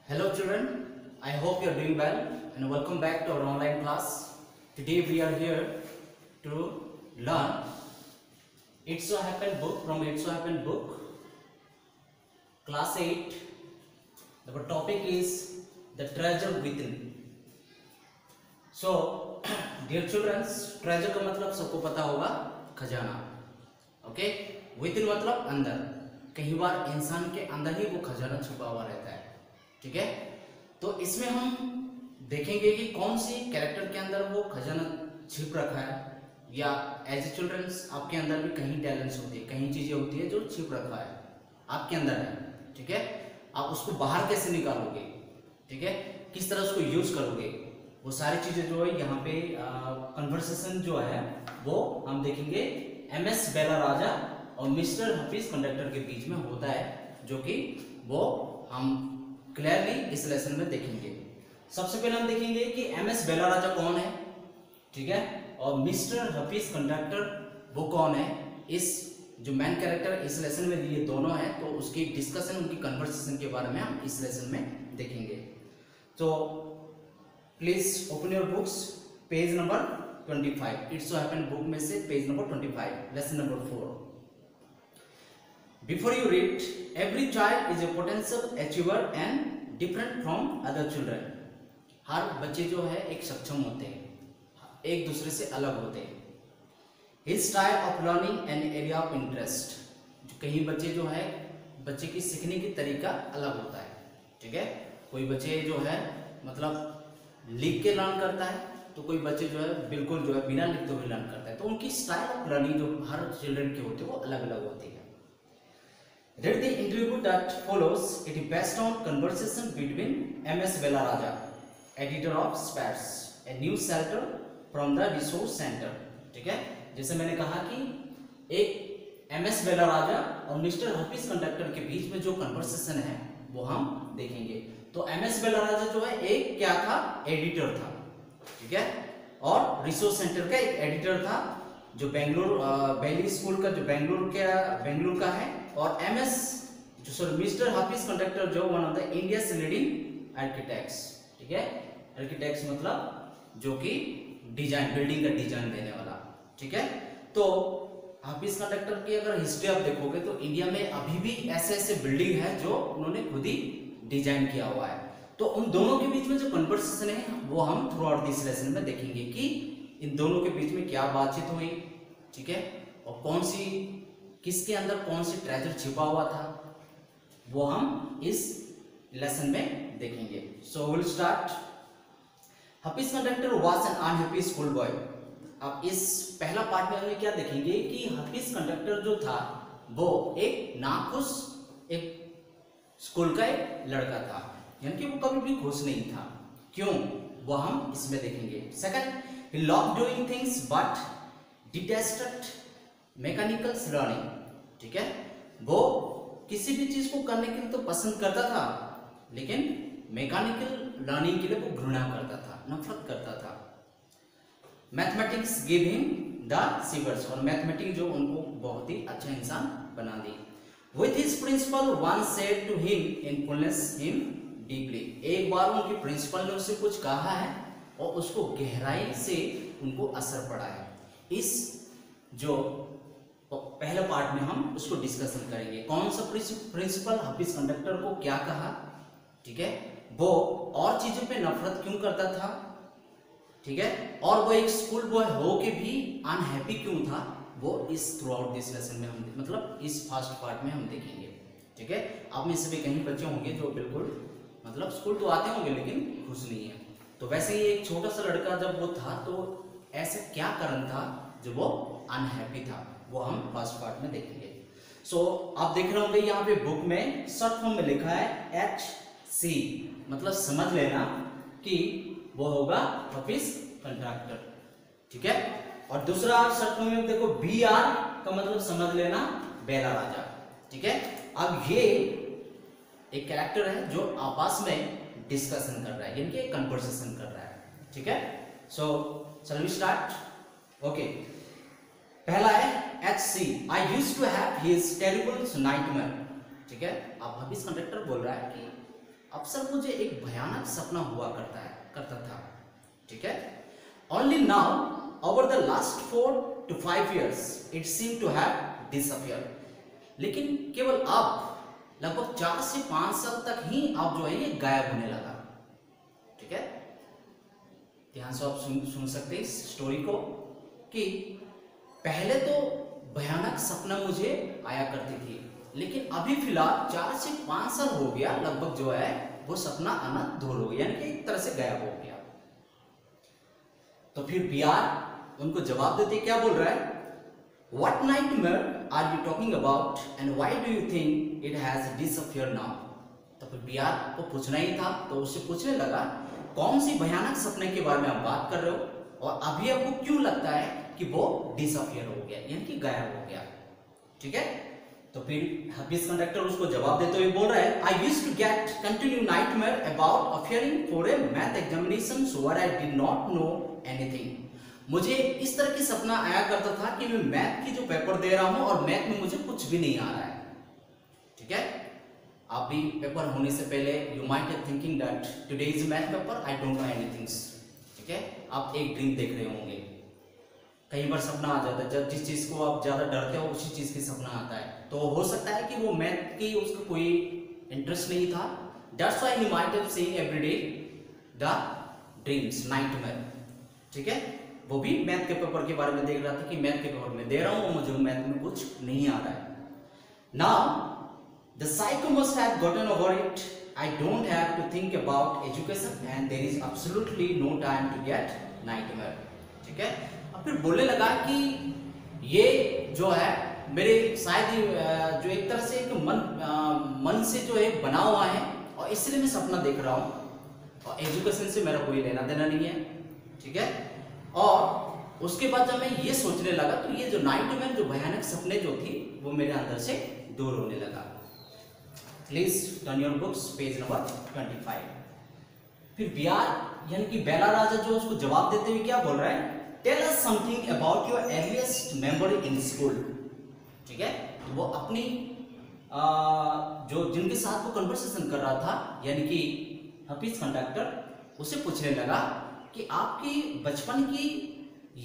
Hello children, I hope you are doing well and welcome back to our online class. Today we are here to learn It So Happened book from It So Happened book, class 8. The topic is the treasure within. So dear children, treasure का मतलब सबको पता होगा खजाना. Okay, within मतलब अंदर. कई बार इंसान के अंदर ही वो खजाना छुपा हुआ रहता है. ठीक है, तो इसमें हम देखेंगे कि कौन सी कैरेक्टर के अंदर वो खजाना छिप रखा है, या एज ए चिल्ड्रंस आपके अंदर भी कहीं टैलेंट्स होती है, कहीं चीजें होती है जो छिप रखा है आपके अंदर है. ठीक है, आप उसको बाहर कैसे निकालोगे, ठीक है, किस तरह उसको यूज करोगे, वो सारी चीजें जो है यहाँ पे कन्वर्सेशन जो है वो हम देखेंगे MS बेला राजा और मिस्टर हफीज कंडक्टर के बीच में होता है, जो कि वो हम क्लियरली इस लेसन में देखेंगे. सबसे पहले हम देखेंगे कि MS बेला राजा कौन है, ठीक है, और मिस्टर हफीज कंडक्टर वो कौन है. इस जो मेन कैरेक्टर इस लेसन में ये दोनों हैं, तो उसकी डिस्कशन, उनकी कन्वर्सेशन के बारे में हम इस लेसन में देखेंगे. तो please open your books, page number 25. It's so happened book में से page number 25, lesson number 4. Before you read, every child is a potential achiever and different from other children. हर बच्चे जो है एक सक्षम होते हैं, एक दूसरे से अलग होते हैं. His style of learning and area of interest. जो कई बच्चे जो है, बच्चे की सीखने की तरीका अलग होता है. ठीक है, कोई बच्चे जो है मतलब लिख के लर्न करता है, तो कोई बच्चे जो है बिल्कुल जो है बिना लिखते हुए लर्न करता है. तो उनकी स्टाइल ऑफ लर्निंग जो हर चिल्ड्रन की होती है वो अलग अलग होती है. Read the interview that follows. It is based on conversation between MS Bella Raja, editor of Spats, a news shelter from the resource center. ठीक है, जैसे मैंने कहा कि एक MS बेला राजा और मिस्टर हफीज कंडक्टर के बीच में जो कन्वर्सेशन है वो हम देखेंगे. तो MS बेला राजा जो है एक क्या था, एडिटर था. ठीक है, और रिसोर्स सेंटर का एक एडिटर था, जो बेंगलुरु बेली स्कूल का जो बेंगलुरु का है. और MS जो सॉरी मिस्टर हफीज कंडक्टर जो one of the India's leading architects. ठीक है, आर्किटेक्ट्स मतलब जो कि डिजाइन, बिल्डिंग का डिजाइन देने वाला. ठीक है, तो हफीज कंडक्टर की अगर हिस्ट्री आप देखोगे तो इंडिया में अभी भी ऐसे ऐसे बिल्डिंग है जो उन्होंने खुद ही डिजाइन किया हुआ है. तो उन दोनों के बीच में जो कन्वर्सेशन है वो हम थ्रू आउट दिस लेसन में देखेंगे कि इन दोनों के बीच में क्या बातचीत हुई. ठीक है, और कौन सी, किसके अंदर कौन सी ट्रेजर छिपा हुआ था, वो हम इस लेसन में देखेंगे. So will start. Hafeez conductor was an unhappy school boy. अब इस पहला पार्ट में हम क्या देखेंगे कि हफीज कंडक्टर जो था वो एक नाखुश एक स्कूल का एक लड़का था, यानी कि वो कभी भी खुश नहीं था. क्यों, वो हम इसमें देखेंगे. Second, he loved doing things but detested mechanical learning. ठीक है, वो किसी भी चीज को करने के लिए तो पसंद करता था, लेकिन मैकेनिकल लर्निंग के लिए वो घृणा करता था, नफरत करता था. Mathematics give him the shivers, और मैथमेटिक्स जो उनको बहुत ही अच्छा इंसान बना दी. With his principal one said to him influence him deeply. एक बार उनके प्रिंसिपल ने उससे कुछ कहा है और उसको गहराई से उनको असर पड़ा है. इस जो पहले पार्ट में हम उसको डिस्कशन करेंगे. कौन सा प्रिंसिपल हफीज कंडक्टर को क्या कहा, ठीक है, वो और चीजों पे नफरत क्यों करता था, ठीक है, और वो एक स्कूल बॉय हो के भी अनहैप्पी क्यों था, वो इस थ्रू आउट दिस लेसन में हम मतलब इस फर्स्ट पार्ट में हम देखेंगे. ठीक है, आप में से भी कहीं बच्चे होंगे जो बिल्कुल मतलब स्कूल तो आते होंगे लेकिन खुश नहीं है. तो वैसे ही एक छोटा सा लड़का जब वो था तो ऐसा क्या कारण था जो वो अनहैप्पी था, वो हम फर्स्ट पार्ट में देखेंगे. सो आप देख रहे होंगे यहाँ पे बुक में शॉर्ट फॉर्म में लिखा है HC, मतलब समझ लेना कि वो होगा हफीज कंडक्टर. ठीक है, और दूसरा शॉर्ट फॉर्म में देखो BR का मतलब समझ लेना बेला राजा. ठीक है, अब ये एक कैरेक्टर है जो आपस में डिस्कशन कर रहा है, यानी कि कन्वर्सेशन कर रहा है. ठीक है, सो शैल वी स्टार्ट. ओके, पहला है HC. I used to have his terrible nightmare. ठीक है, अब हफीज कंडक्टर बोल रहा है कि अक्सर मुझे एक भयानक सपना हुआ करता था, ठीक है। Only now over the last 4 to 5 years it seem to have disappear. लेकिन केवल अब लगभग 4 से 5 साल तक ही अब जो है ये गायब होने लगा, ठीक है। ध्यान से आप सुन सकते हैं इस स्टोरी को कि पहले तो भयानक सपना मुझे आया करती थी, लेकिन अभी फिलहाल 4 से 5 साल हो गया लगभग जो है वो सपना आना दूर हो गया, यानी कि एक तरह से गायब हो गया। तो फिर बिहार उनको जवाब देते क्या बोल रहा है, What nightmare are you talking about and why do you think it has disappeared now? तो फिर बिहार को पूछना ही था, तो उससे पूछने लगा कौन सी भयानक सपने के बारे में आप बात कर रहे हो और अभी आपको क्यों लगता है कि वो डिसअपियर हो गया, यानी कि गायब हो गया, ठीक है। तो फिर हफीज कंडक्टर उसको जवाब देते हुए बोल रहा है, I used to get continued nightmare about appearing for a math examination where I did not know anything. मुझे इस तरह की सपना आया करता था कि मैं मैथ की जो पेपर दे रहा हूं और मैथ में मुझे कुछ भी नहीं आ रहा है, ठीक है। आप भी पेपर होने से पहले you might have thinking that today is math paper, I don't know anything, ठीक है। आप एक ड्रीम देख रहे होंगे, कई बार सपना आ जाता है, जब जिस चीज को आप ज्यादा डरते हो उसी चीज की सपना आता है। तो हो सकता है कि वो मैथ की उसका कोई इंटरेस्ट नहीं था, that's why he might have seen everyday the dreams nightmare, ठीक है। वो भी मैथ के पेपर के बारे में देख रहा था कि मैथ के पेपर में दे रहा हूं, मुझे मैथ में कुछ नहीं आ रहा है। Now the psycho must have gotten over it, I don't have to think about education and there is absolutely no time to get nightmare, ठीक है। अब फिर बोलने लगा कि ये जो है मेरे शायद जो एक तरह से एक मन से जो है बना हुआ है और इसलिए मैं सपना देख रहा हूं और एजुकेशन से मेरा कोई लेना देना नहीं है, ठीक है। और उसके बाद जब मैं ये सोचने लगा तो ये जो नाइटमेयर, जो भयानक सपने जो थी वो मेरे अंदर से दूर होने लगा। Please turn your books page number 25। फिर बिहार यानी कि बेला राजा जो उसको जवाब देते हुए क्या बोल रहा है, tell us something about your earliest memory in school, ठीक है। तो वो अपनी जो जिनके साथ वो कन्वर्सेशन कर रहा था यानी कि हफीज कंडक्टर, उसे पूछने लगा कि आपकी बचपन की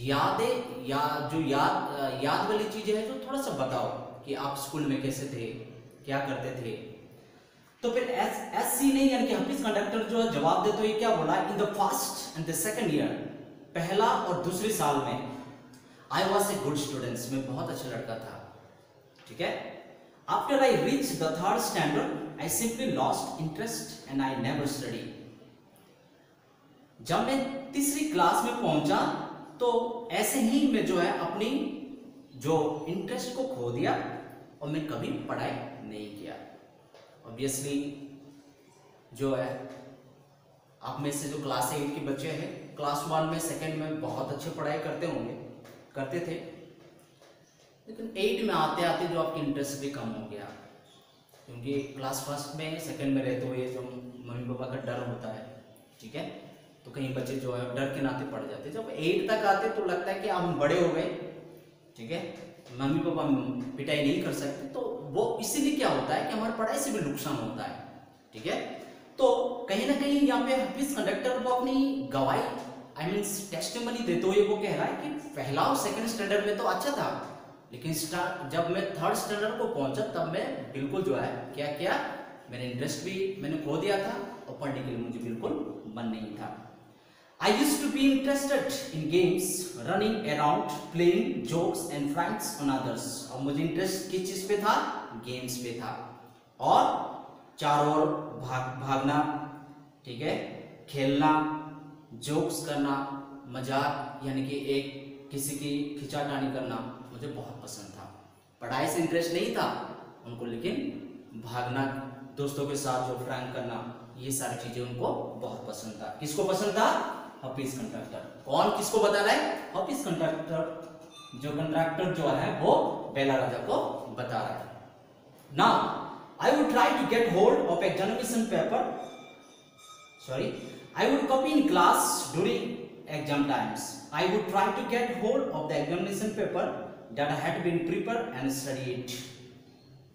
यादें या जो याद वाली चीजें हैं जो थोड़ा सा बताओ कि आप स्कूल में कैसे थे, क्या करते थे। तो फिर एस सी ने यानी कि हफीज कंडक्टर जो जवाब देते हुए क्या बोला, in the first and the second year, पहला और दूसरे साल में I was a good student, मैं बहुत अच्छा लड़का था, ठीक है। After I reach the third standard I simply lost interest and I never study. जब मैं तीसरी क्लास में पहुंचा तो ऐसे ही मैं जो है अपनी जो इंटरेस्ट को खो दिया और मैं कभी पढ़ाई नहीं किया। ऑब्वियसली जो है आप में से जो क्लास 8 के बच्चे हैं, क्लास 1 में सेकंड में बहुत अच्छे पढ़ाई करते थे, लेकिन 8 में आते आते जो आपकी इंटरेस्ट भी कम हो गया, क्योंकि क्लास फर्स्ट में सेकंड में रहते हुए जो मम्मी पापा का डर होता है, ठीक है। तो कई बच्चे जो है डर के नाते पड़ जाते, जब 8 तक आते तो लगता है कि अब हम बड़े हो गए, ठीक है, मम्मी पापा पिटाई नहीं कर सकते, तो वो इसीलिए क्या होता है कि हमारी पढ़ाई से भी नुकसान होता है, ठीक है। तो कहीं ना कहीं यहाँ पे हफीज कंडक्टर वो अपनी गवाही आई मीन टेस्टिमनी देते हुए वो कह रहा है कि पहला और सेकंड स्टैंडर्ड में तो अच्छा था, लेकिन जब मैं थर्ड स्टैंडर्ड को पहुंचा तब मैं बिल्कुल जो है क्या किया, मेरा इंटरेस्ट भी मैंने खो दिया था और पढ़ने के लिए मुझे बिल्कुल मन नहीं था। I used to be interested in games, running around, playing jokes and pranks on others. और मुझे इंटरेस्ट किस चीज पे था, गेम्स पे था, और चारों ओर भागना, ठीक है, खेलना, जोक्स करना, मजाक यानी कि एक किसी की खिंचातानी करना मुझे बहुत पसंद था। पढ़ाई से इंटरेस्ट नहीं था उनको, लेकिन भागना, दोस्तों के साथ जो प्रैंक करना, ये सारी चीजें उनको बहुत पसंद था। किसको पसंद था, हफीज कंडक्टर। कौन किसको बता रहा है, हफीज कंडक्टर जो कंडक्टर जो है वो बेला राजा को बता रहा है। Now I would try to get hold of examination paper, sorry I would copy in class during exam times, I would try to get hold of the examination paper that I had been prepared and studied.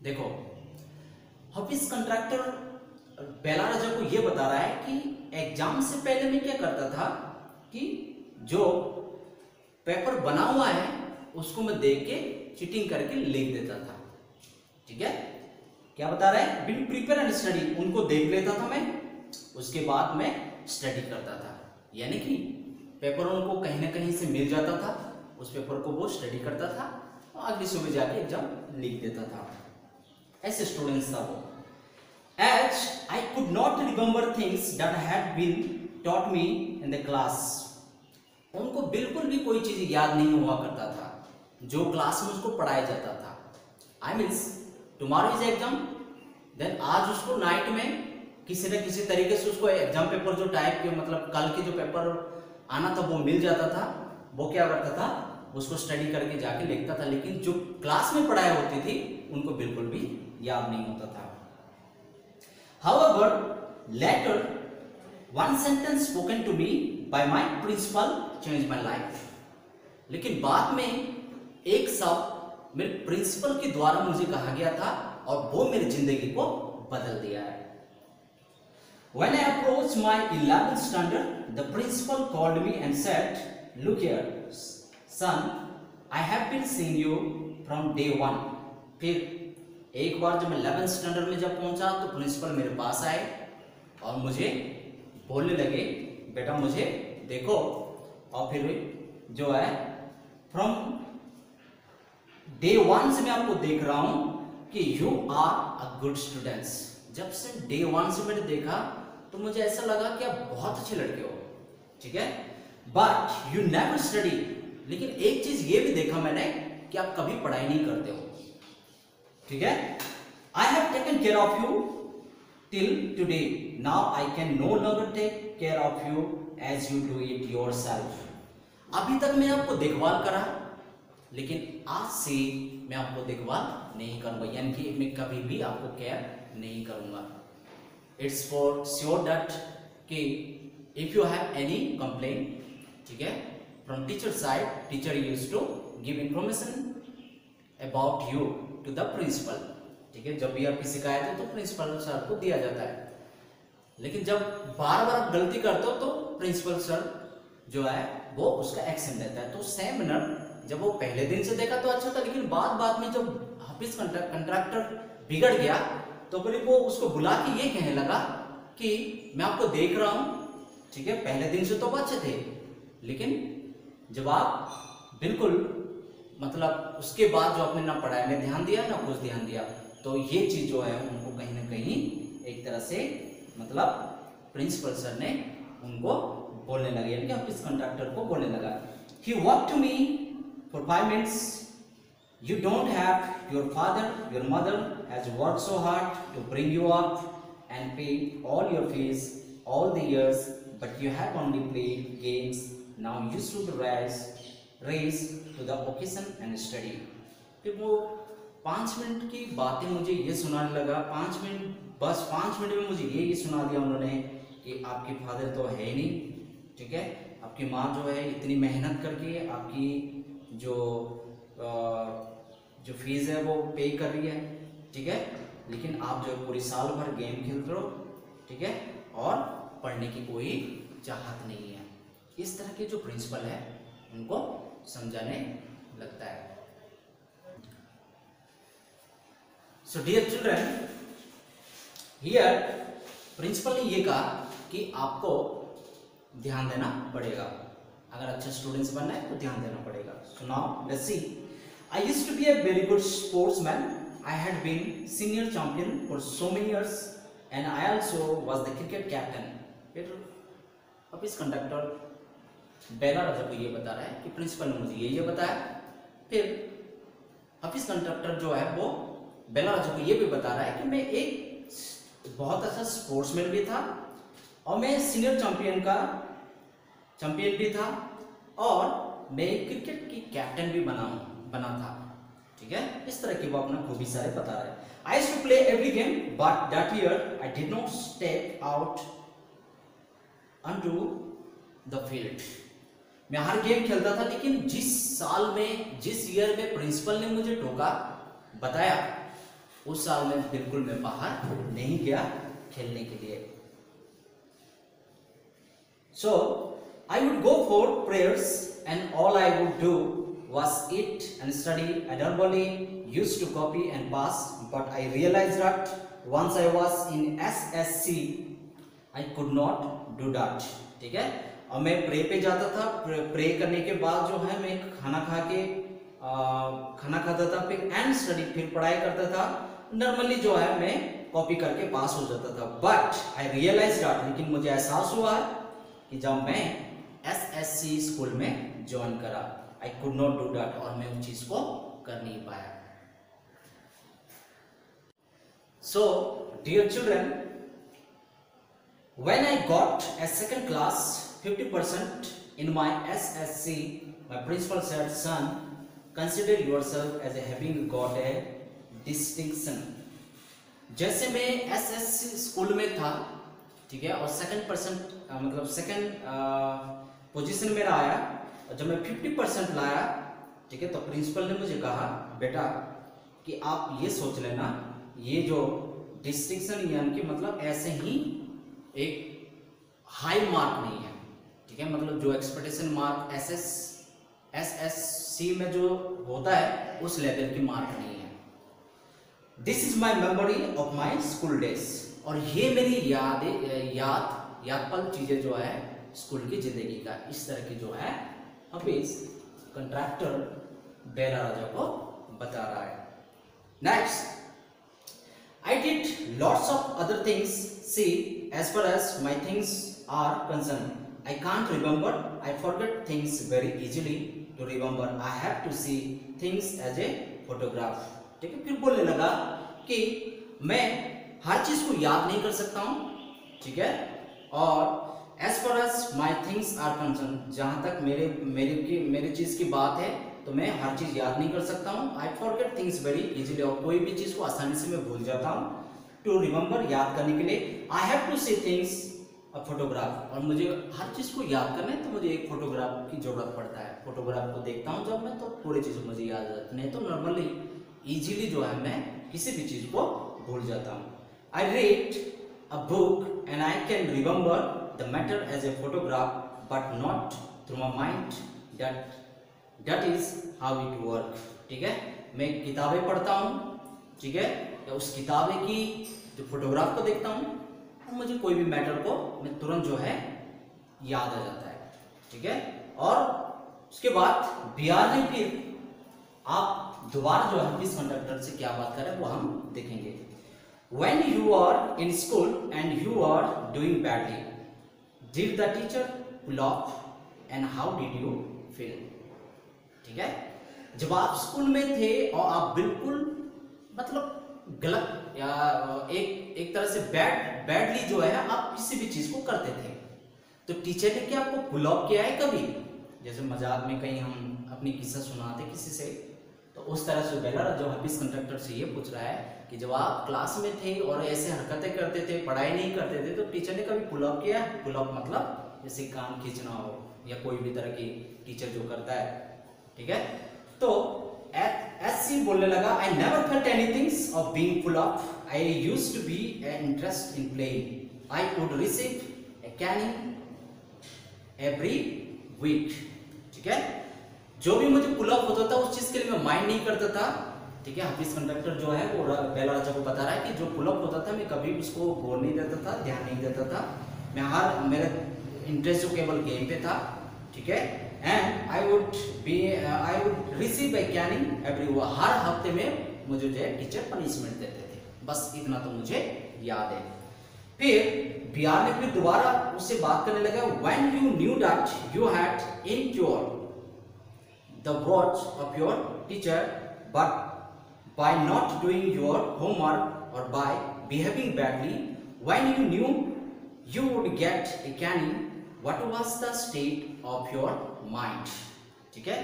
देखो Hafeez conductor बेला राजा को ये बता रहा है कि exam से पहले मैं क्या करता था कि जो पेपर बना हुआ है उसको मैं देख के चीटिंग करके लिख देता था। ठीक है, क्या बता रहा है, विल प्रिपेयर एंड स्टडी, उनको देख लेता था मैं, उसके बाद मैं स्टडी करता था। यानी कि पेपर उनको कहीं ना कहीं से मिल जाता था, उस पेपर को वो स्टडी करता था और अगली सुबह जाके एग्जाम लिख देता था। ऐसे स्टूडेंट्स था वो। As I could not remember things that had been taught me in the class, उनको बिल्कुल भी कोई चीज याद नहीं हुआ करता था जो क्लास में उसको पढ़ाया जाता था। I means tomorrow is exam, then आज उसको नाइट में किसी न किसी तरीके से उसको एग्जाम पेपर जो टाइप के मतलब कल के जो पेपर आना था वो मिल जाता था। वो क्या करता था, उसको स्टडी करके जाके लिखता था, लेकिन जो क्लास में पढ़ाई होती थी उनको बिल्कुल भी याद नहीं होता था। However, later, one sentence spoken to me by my principal changed my life. लेकिन बाद में एक शब्द मेरे प्रिंसिपल के द्वारा मुझे कहा गया था और वो मेरी जिंदगी को बदल दिया है। When I approached my 11th standard, the principal called me and said, "Look here, son, I have been seeing you from day one." फिर एक बार जब मैं 11th स्टैंडर्ड में जब पहुंचा तो प्रिंसिपल मेरे पास आए और मुझे बोलने लगे, बेटा मुझे देखो, और फिर जो है फ्रॉम डे वन से मैं आपको देख रहा हूं कि you are a good students. जब से डे वन से मैंने देखा तो मुझे ऐसा लगा कि आप बहुत अच्छे लड़के हो। ठीक है, बट यू नेवर स्टडी, लेकिन एक चीज ये भी देखा मैंने कि आप कभी पढ़ाई नहीं करते हो। ठीक है, I have taken care of you till today. Now I can no longer take care of you as you do it yourself. अभी तक मैं आपको देखभाल करा, लेकिन आज से मैं आपको देखभाल नहीं करूंगा, यानी कि मैं कभी भी आपको केयर नहीं करूंगा। It's for sure that कि if you have any complaint, ठीक है, from teacher side, teacher used to give information about you to the principal। ठीक है, जब भी आपकी शिकायत है तो प्रिंसिपल सर को दिया जाता है, लेकिन जब बार बार आप गलती करते हो तो प्रिंसिपल सर जो है वो उसका एक्शन लेता है। तो सेम मिनट जब वो पहले दिन से देखा तो अच्छा था, लेकिन बाद में जब ऑफिस कंट्रैक्टर बिगड़ गया तो फिर वो उसको बुला के ये कहने लगा कि मैं आपको देख रहा हूं, ठीक है, पहले दिन से तो अच्छे थे, लेकिन जब आप बिल्कुल मतलब उसके बाद जो आपने ना पढ़ाई में ध्यान दिया ना कुछ ध्यान दिया, तो ये चीज जो है उनको कहीं ना कहीं एक तरह से मतलब प्रिंसिपल सर ने उनको बोलने लगे, यानी कि ऑफिस कंडक्टर को बोलने लगा। He walked to me for 5 minutes. You don't have, your father, your mother has worked so hard to bring you up and pay all your fees all the years, but you have only played games. Now you should raise to the occasion and study. फिर वो 5 minute की बातें मुझे ये सुनाने लगा, 5 minute, बस 5 minute में मुझे ये सुना दिया उन्होंने कि आपके फादर तो है नहीं, ठीक है, आपकी माँ जो है इतनी मेहनत करके आपकी जो फीस है वो पे कर रही है, ठीक है, लेकिन आप जो पूरी साल भर गेम खेल रहे हो, ठीक है, और पढ़ने की कोई चाहत नहीं है। इस तरह के जो प्रिंसिपल है उनको समझाने लगता है। So dear children, here principal ने ये कहा कि आपको ध्यान देना पड़ेगा, अगर अच्छा स्टूडेंट्स बनना है तो ध्यान देना पड़ेगा। So now let's see. I used to be a very good sportsman. I had been senior champion for so many years, and I also was the cricket captain. फिर ऑफिस कंडक्टर बेला राजा को ये बता रहा है कि प्रिंसिपल ने मुझे ये बताया। फिर ऑफिस कंडक्टर जो है वो बेला राजा को ये भी बता रहा है कि मैं एक बहुत अच्छा स्पोर्ट्समैन भी था और मैं सीनियर चैंपियन भी था और मैं क्रिकेट की कैप्टन भी बना था, ठीक है। इस तरह की वो अपना खूबी सारे बता रहा है। I used to play every game, but that year I did not step out onto the field. मैं हर गेम खेलता था, लेकिन जिस ईयर में प्रिंसिपल ने मुझे टोका बताया उस साल में बिल्कुल मैं बाहर नहीं गया खेलने के लिए। So I would go for prayers and all I would do was eat and study. I normally used to copy and pass, but I realized that once I was in SSC I could not do that. ठीक है, और मैं pray पे जाता था, pray करने के बाद जो है मैं खाना खाता था, फिर एंड स्टडी, फिर पढ़ाई करता था। नॉर्मली जो है मैं कॉपी करके पास हो जाता था। बट आई रियलाइज दैट, लेकिन मुझे एहसास हुआ कि जब मैं SSC स्कूल में ज्वाइन करा, I could not do that, और मैं उस चीज को कर नहीं पाया। So dear children, when I got a second class 50% in my SSC, my principal said, son, consider yourself as having got a distinction. जैसे मैं SSC स्कूल में था, ठीक है, और सेकंड पोजीशन मेरा आया, और जब मैं 50% लाया, ठीक है, तो प्रिंसिपल ने मुझे कहा, बेटा कि आप ये सोच लेना, ये जो डिस्टिंक्शन यानी कि मतलब ऐसे ही एक हाई मार्क नहीं है, ठीक है, मतलब जो एक्सपेक्टेशन मार्क SSC में जो होता है उस लेवल की मार्क नहीं है। This is my memory of my school days, और ये मेरी याद पल चीजें जो है स्कूल की जिंदगी का, इस तरह की जो है हफीज कंट्रैक्टर बेला राजा को बता रहा है। Next, I did lots of other things. See, as far as my things are concerned, I can't remember. I forget things very easily. To remember, I have to see things as a photograph. ठीक है, फिर बोलने लगा कि मैं हर चीज को याद नहीं कर सकता हूँ, ठीक है, और as far as my things are concerned, जहां तक मेरे चीज की बात है, तो मैं हर चीज याद नहीं कर सकता हूँ। I forget things very easily, और कोई भी चीज को आसानी से मैं भूल जाता हूँ। To remember, याद करने के लिए, I have to see things a photograph, और मुझे हर चीज को याद करना है तो मुझे एक फोटोग्राफ की जरूरत पड़ता है। फोटोग्राफ को देखता हूँ जब मैं, तो पूरी चीज मुझे याद आ जाती, नहीं तो नॉर्मली इजीली जो है मैं किसी भी चीज को भूल जाता हूँ। I read a book and I can remember the matter as a photograph, but not through my mind. That is how it work. ठीक है, मैं किताबें पढ़ता हूँ, ठीक है, या उस किताबें की जो फोटोग्राफ को देखता हूँ, और मुझे कोई भी मैटर को मैं तुरंत जो है याद आ जाता है, ठीक है। और उसके बाद बिहार ने फिर आप दोबारा जो है इस कंडक्टर से क्या बात करें वो हम देखेंगे। When you are in school and you are doing badly, did the teacher pull up and how did you feel? ठीक है, जब आप स्कूल में थे और आप बिल्कुल मतलब गलत या एक तरह से बैडली जो है आप किसी भी चीज को करते थे, तो टीचर ने क्या आपको पुल अप किया है कभी? जैसे मजाक में कहीं हम अपनी किस्सा सुनाते किसी से, तो उस तरह से बेला जो हफीज कंडक्टर से ये पूछ रहा है कि जब आप क्लास में थे और ऐसे हरकतें करते थे, पढ़ाई नहीं करते थे, तो टीचर ने कभी पुल अप किया? पुल अप मतलब जैसे कान खींचना हो या कोई भी तरह की टीचर जो करता है, ठीक है। तो SC बोलने लगा, I never felt anything of being pull up, I used to be an interest in playing, I would receive a caning every week. ठीक है, जो भी मुझे पुल अप होता था उस चीज के लिए मैं माइंड नहीं करता था, ठीक है। हफीज कंडक्टर जो है वो बेला राजा को बता रहा है कि जो पुल अप होता था मैं कभी उसको गौर नहीं देता था, ध्यान नहीं देता था, मैं मेरा इंटरेस्ट जो केवल गेम पे था, ठीक है। And I would receive a caning every, हर हफ्ते में मुझे जो है टीचर पनिशमेंट देते थे, बस इतना तो मुझे याद है। फिर बिहार ने फिर दोबारा उससे बात करने लगा, when you knew that you had incurred the words of your teacher but by not doing your homework or by behaving badly, when you knew you would get a caning, what was the state of your mind? ठीक है,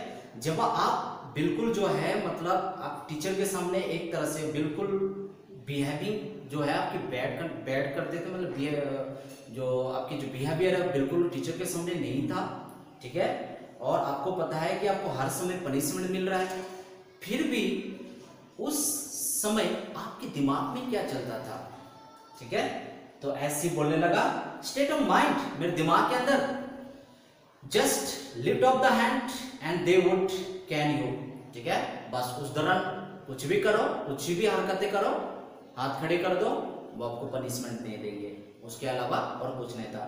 जब आप बिल्कुल जो है मतलब आप teacher के सामने एक तरह से बिल्कुल बिहेविंग जो है आपकी बैड करते थे, मतलब जो आपकी जो बिहेवियर है बिल्कुल टीचर के सामने नहीं था, ठीक है, और आपको पता है कि आपको हर समय पनिशमेंट मिल रहा है, फिर भी उस समय आपके दिमाग में क्या चलता था, ठीक है। तो ऐसी बोलने लगा स्टेट ऑफ माइंड, मेरे दिमाग के अंदर, just lift off the hand and they would can you. ठीक है, बस उस दौरान कुछ भी करो, कुछ भी हरकतें करो, हाथ खड़े कर दो, वो आपको पनिशमेंट नहीं देंगे, उसके अलावा और कुछ नहीं था।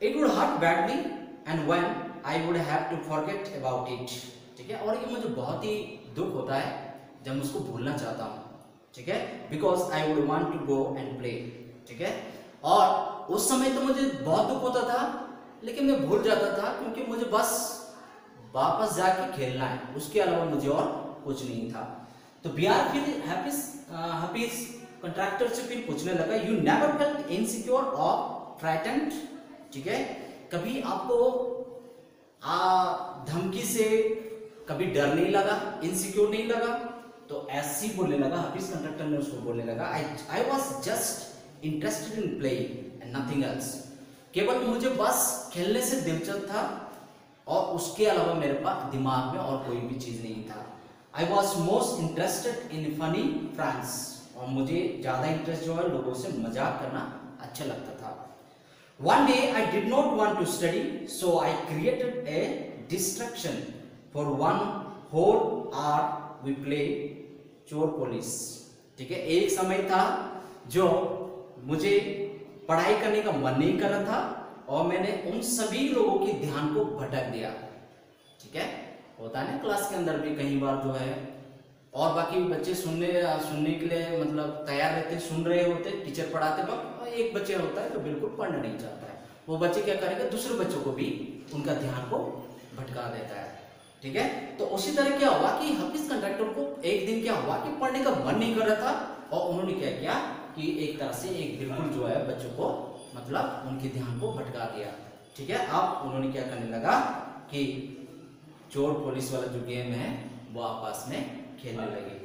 It would hurt badly and when I would have to forget about it. ठीक है, और ये मुझे बहुत ही दुख होता है जब मैं उसको भूलना चाहता हूँ। ठीक है, because I would want to go and play. ठीक है, और उस समय तो मुझे बहुत दुख होता था, लेकिन मैं भूल जाता था क्योंकि मुझे बस वापस जाके खेलना है, उसके अलावा मुझे और कुछ नहीं था। तो बिहार फिर हाफिज कंट्रैक्टर से फिर पूछने लगा यू नेवर फेल्ट इनसिक्योर और फ्राइटेंड। ठीक है, कभी आपको धमकी से कभी डर नहीं लगा, इनसिक्योर नहीं लगा? तो ऐसे ही बोलने लगा, हाफिज कंट्रैक्टर ने उसको बोलने लगा I was just interested in playing and nothing else. केवल मुझे बस खेलने से दिलचस्प था और उसके अलावा मेरे पास दिमाग में और कोई भी चीज नहीं था। I was most interested in funny friends, और मुझे ज्यादा इंटरेस्ट जो है लोगों से मजाक करना अच्छा लगता था। One day I did not want to study so I created a distraction for one whole hour we play चोर पुलिस। ठीक है, एक समय था जो मुझे पढ़ाई करने का मन नहीं कर रहा था और मैंने उन सभी लोगों के ध्यान को भटक दिया। ठीक है, होता है ना क्लास के अंदर भी कई बार जो है, और बाकी बच्चे सुनने के लिए मतलब तैयार रहते, सुन रहे होते, टीचर पढ़ाते वक्त एक बच्चे होता है जो बिल्कुल पढ़ना नहीं चाहता है, वो बच्चे क्या करेगा, दूसरे बच्चों को भी उनका ध्यान को भटका देता है। ठीक है, तो उसी तरह क्या हुआ कि हाफिज कंट्रैक्टर को एक दिन क्या हुआ कि पढ़ने का मन नहीं कर रहा था, और उन्होंने क्या किया कि एक तरह से एक बिल्कुल जो है बच्चों को मतलब उनके ध्यान को भटका दिया। ठीक है, अब उन्होंने क्या करने लगा कि चोर पुलिस वाला जो गेम है वो आपस में खेलने लगे।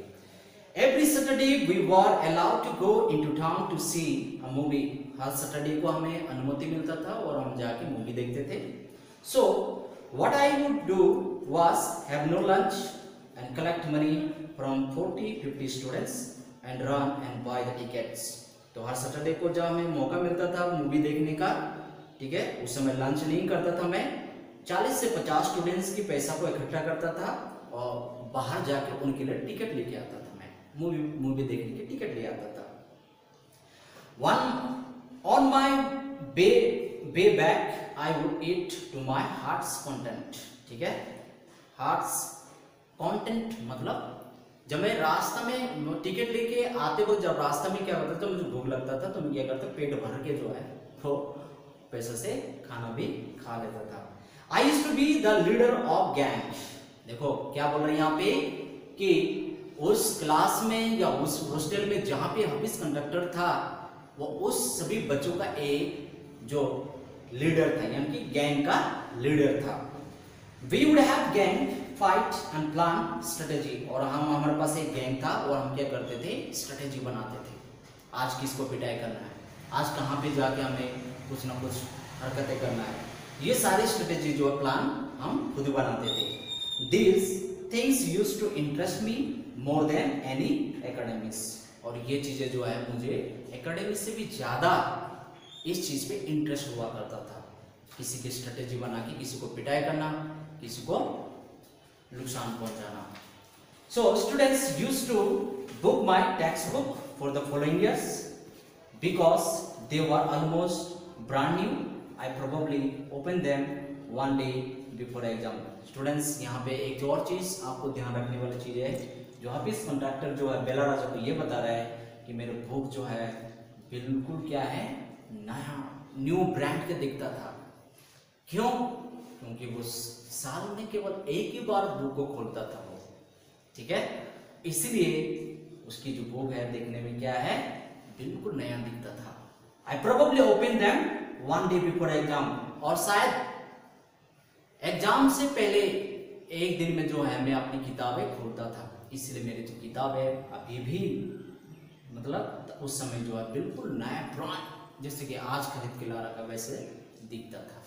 Every Saturday we were allowed to go into town to see a movie. हर सैटरडे को हमें अनुमति मिलता था और हम जाके मूवी देखते थे। So what I would do was have no lunch and collect money from 40-50 students and run and buy the tickets. तो हर सैटरडे को जब हमें मौका मिलता था मूवी देखने का, ठीक है, उस समय लंच नहीं करता था मैं, 40 से 50 स्टूडेंट्स की पैसा को इकट्ठा करता था और बाहर जाकर उनके लिए टिकट लेके आता था। मैं मूवी देखने की टिकट ले आता था। On my way back I would eat to my heart's content. ठीक है, हार्ट्स कंटेंट मतलब जब मैं रास्ता में टिकट लेके आते वक्त जब रास्ता में क्या होता था, मुझे भूख लगता था तो मैं क्या करता, पेट भर के जो है वो पैसे से खाना भी खा लेता था। I used to be the leader of gang. देखो क्या बोल रहे हैं यहाँ पे कि उस क्लास में या उस हॉस्टल में जहाँ पे हाफिज कंडक्टर था, वो उस सभी बच्चों का एक जो लीडर था, यानी कि गैंग का लीडर था। We would have gang fight and plan strategy, और हमारे पास एक गैंग था और हम क्या करते थे, स्ट्रेटेजी बनाते थे। आज किसको पिटाई करना है, आज कहाँ पे जाके हमें कुछ ना कुछ हरकतें करना है, ये सारे स्ट्रेटेजी जो प्लान हम खुद बनाते थे। This things used to interest me more than any academics, और ये चीजें जो है मुझे एकेडमिक्स से भी ज्यादा इस चीज पे इंटरेस्ट हुआ करता था। किसी की स्ट्रेटेजी बना के किसी को पिटाई करना, किसी को नुकसान पहुंचाना। So students used to book my text book for the following years because they were almost brand new. I probably open them one day before exam. Students यहाँ पे एक और चीज आपको ध्यान रखने वाली चीज है, जो हाफिज कंडक्टर जो है बेला राजा को ये बता रहा है कि मेरे बुक जो है बिल्कुल क्या है, नया न्यू ब्रांड का दिखता था। क्यों? क्योंकि वो साल में केवल एक ही बार बुक को खोलता था वो। ठीक है, इसलिए उसकी जो बुक है देखने में क्या है, बिल्कुल नया दिखता था। आई probably open them one day before exam, और शायद एग्जाम से पहले एक दिन में जो है मैं अपनी किताबें खोलता था। इसलिए मेरी जो किताब है अभी भी मतलब उस समय जो है बिल्कुल नया ब्रांड जैसे कि आज खरीद के ला रखा वैसे दिखता था।